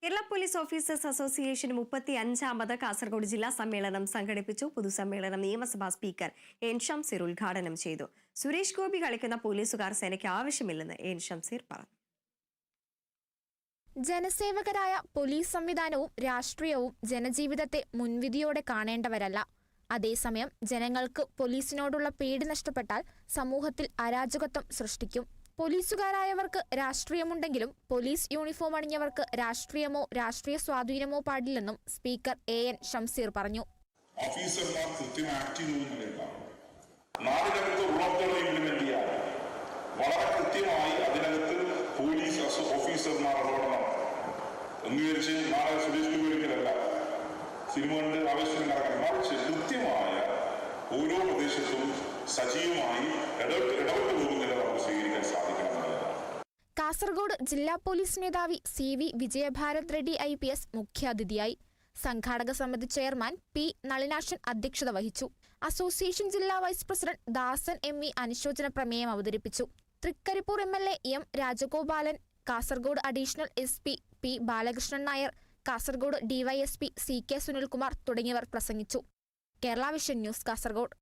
Kerala police officers association 35ാമത് കാസർഗോഡ് ജില്ലാ സമ്മേളനം സംഘടിപ്പിച്ചു. പൊതുസമ്മേളനം നിയമസഭാ സ്പീക്കർ എൻ ഷംസീർ ഉദ്ഘാടനം ചെയ്തു. സുരേഷ് ഗോപി കളിക്കുന്ന പോലീസുകാർ സേനയ്ക്ക് ആവശ്യമില്ലെന്ന് എൻ ഷംസീർ പറഞ്ഞു. ജനസേവകരായ പോലീസ് സംവിധാനവും രാഷ്ട്രീയവും ജനജീവിതത്തെ മുൻവിധിയോടെ കാണേണ്ടവരല്ല. അതേസമയം ജനങ്ങൾക്ക് പോലീസിനോടുള്ള പേടി നഷ്ടപ്പെട്ടാൽ സമൂഹത്തിൽ അരാജകത്വം സൃഷ്ടിക്കും. പോലീസുകാരായവർക്ക് രാഷ്ട്രീയമുണ്ടെങ്കിലും പോലീസ് യൂണിഫോം അണിഞ്ഞവർക്ക് രാഷ്ട്രീയമോ രാഷ്ട്രീയ സ്വാധീനമോ പാടില്ലെന്നും സ്പീക്കർ എ എൻ ഷംസീർ പറഞ്ഞു. ഓഫീസർമാർ വളരെ കൃത്യമായി അതിനകത്ത് പോലീസ് ഓഫീസർമാർ ഇടപെടണം എന്ന് വിചാരിച്ച് നാളെ സുരേഷ് ഗോപി ഒരിക്കലല്ല സിനിമ കണ്ട് ആവേശം നടക്കണം. മറിച്ച് കൃത്യമായ ഓരോ പ്രദേശത്തും സജീവമായി ഇടപെട്ട് പോകുന്നില്ല നമുക്ക് സ്വീകരിക്കാൻ സാധിക്കണം. കാസർഗോഡ് ജില്ലാ പോലീസ് മേധാവി CV വിജയഭാരത് റെഡ്ഡി IPS മുഖ്യാതിഥിയായി. സംഘാടക സമിതി ചെയർമാൻ P നളിനാക്ഷൻ അധ്യക്ഷത വഹിച്ചു. അസോസിയേഷൻ ജില്ലാ വൈസ് പ്രസിഡന്റ് ദാസൻ ME അനുശോചന പ്രമേയം അവതരിപ്പിച്ചു. Thrikaripur MLA M Rajagopalan, Kasaragod additional SP P Balakrishnan Nair, Kasaragod DYSP CK Sunilkumar തുടങ്ങിയവർ പ്രസംഗിച്ചു. Kerala vision news, Kasaragod.